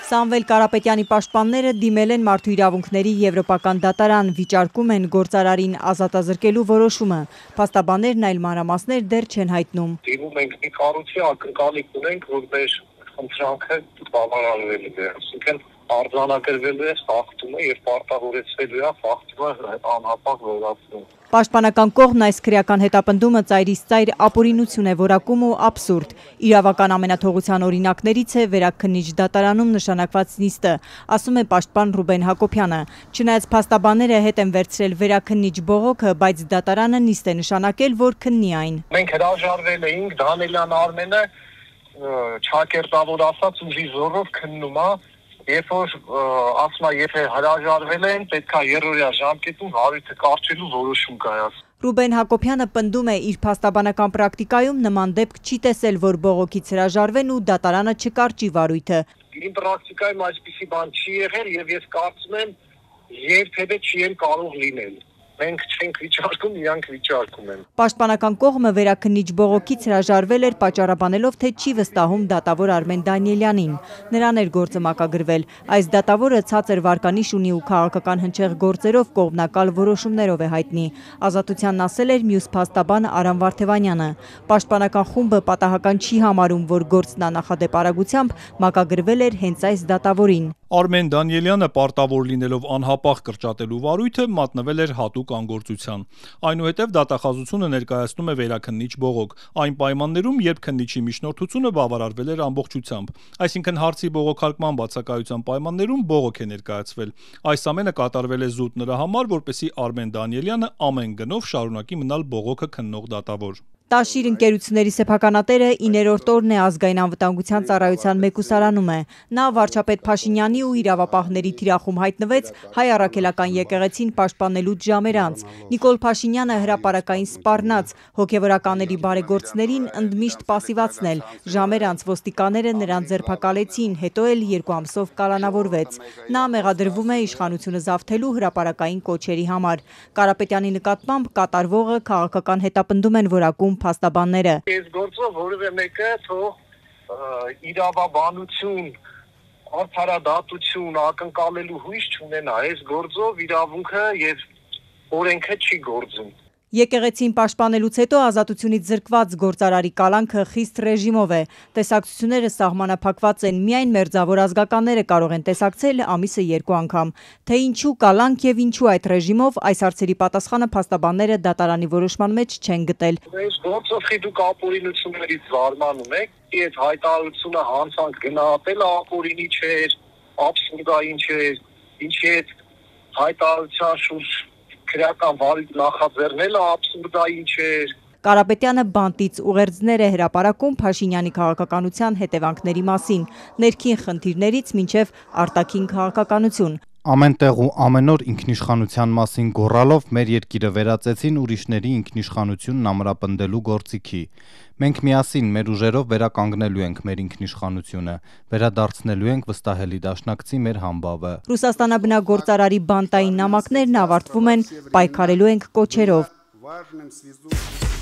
Սամվել Կարապետյանի պաշտպանները դիմել են Մարդու իրավունքների եվրոպական դատարան, վիճարկում են գործարարին ազատազրկելու որոշումը։ Փաստաբաններն այլ մանրամասներ դեռ չեն հայտնում։ Դիմում ենք մի կառույցի ակնկալիք ունենք, որ մեր խնդրանքը բավարարվելու է, այսինքն արձանագրվելու է խախտումը եւ պարտավորեցվելու է խախտումը անհապաղ վերացնում։ Պաշտպանական կողմն այս քրեական հետապնդումը ծայրից ծայր ապօրինություն է որակում ու աբսուրդ։ Իրավական ամենաթողության օրինակներից է վերաքննիչ դատարանում նշանակված նիստը, ասում է պաշտպան Ռուբեն Հակոբյանը։ Չնայած փաստաբանները հետ են վերցրել վերաքննիչ բողոքը, բայց դատարանը նիստ է նշանակել, որ քննի այն։ Մենք հրաժարվել էինք, Դանիելյան Արմենը չակերտավոր ասած ուժի զորով քննում է, երբ որ ասում է, եթե հրաժարվել են, պետք է երրորդյա ժամկետում հարույթը կարճելու որոշում կայացվի։ Ռուբեն Հակոբյանը պնդում է, իր փաստաբանական պրակտիկայում նման դեպք չի տեսել, որ բողոքից հրաժարվեն ու դատարանը չկարճի վարույթը։ Իմ պրակտիկայում այսպիսի բան չի եղել եւ ես կարծում եմ երբևէ չի էլ կարող լինել։ Մենք չենք վիճարկում, իրանք վիճարկում են։ Պաշտպանական կողմը վերաքննիչ բողոքից հրաժարվել էր պատճառաբանելով, թե չի վստահում դատավոր Արմեն Դանիելյանին։ Նրան էր գործը մակագրվել։ Այս դատավորը ցածր վարկանիշ ունի ու քաղաքական հնչեղ գործերով կողմնակալ որոշումներով է հայտնի։ Ազատությանն ասել էր մյուս փաստաբան Արամ Վարդևանյանը։ Պաշտպանական խումբը պատահական չի համարում, որ գործն աննախադեպ արագությամբ մակագրվել էր հենց այս դատավորին։ Արմեն Դանիելյանը պարտավոր լինելով անհապաղ կրճատելու վարույթը մատնվել էր հատուկ անգործության։ Այնուհետև դատախազությունը ներկայացնում է վերաքննիչ բողոք, այն պայմաններում, երբ քննիչի միջնորդությունը բավարարվել էր ամբողջությամբ, այսինքն հարցի բողոքարկման բացակայության պայմաններում բողոք է ներկայացվել։ Այս ամենը կատարվել է զուտ նրա համար, որպեսզի Արմեն Դանիելյանը ամեն գնով շարունակի մնալ բողոքը քննող դատավոր։ Տաշիր ընկերությունների սեփականատերը 9-րդ օրն է ազգային անվտանգության ծառայության մեկուսարանում է։ Նա վարչապետ Փաշինյանի ու իրավապահների թիրախում հայտնվեց հայ առաքելական եկեղեցին պաշտպանելուց ժամեր անց։ Նիկոլ Փաշինյանը հրապարակային սպառնաց, հոգևորականների բարեգործներին ընդմիշտ պասիվացնել։ Ժամեր անց ոստիկանները նրան ձերբակալեցին, հետո էլ 2 ամսով կալանավորվեց։ Նա մեղադրվում է իշխանությունը զավթելու հրապարակային կոչերի համար։ Կարապետյանի նկատմամբ կատարվողը քաղաքական հետապնդում են որակում փաստաբանները։ Այս գործով որևէ մեկը թող իրավաբանություն, արդարադատություն ակնկալելու հույս չունենա, այս գործով իրավունքը եւ օրենքը չի գործում։ Եկեղեցին պաշտպանելուց հետո ազատությունից զրկված գործարարի կալանքը խիստ ռեժիմով է։ Տեսակցությունները սահմանափակված են, միայն մերձավոր ազգականները կարող են տեսակցել ամիսը 2 անգամ։ Թե ինչու կալանք եւ ինչու այդ ռեժիմով, այս հարցերի պատասխանը փաստաբանները դատարանի որոշման մեջ չեն գտել։ Այս գործով դուք ապօրինություններից զարմանում եք, այդ հայտարարությունը հանցանք գնահատելը ապօրինի չէր, աբսուրդային չէր, ինչի այդ հայտարարության շուրջ քրեական վարույթ նախաձեռնելը աբսուրդային չէր։ Կարապետյանը բանտից ուղերձներ է հրապարակում Փաշինյանի քաղաքականության հետևանքների մասին, ներքին խնդիրներից մինչև արտաքին քաղաքականություն։ Ամենտեղ ու ամեն օր ինքնիշխանության մասին գոռալով մեր երկիրը վերածեցին ուրիշների ինքնիշխանությունն ամրապնդելու գործիքի։ Մենք միասին մեր ուժերով վերականգնելու ենք մեր ինքնիշխանությունը, վերադարձնելու ենք վստահելի դաշնակցի մեր համբավը։ Ռուսաստանաբնակ գործարարի բանտային նամակներն ավարտվում են պայքարելու ենք կոչերով։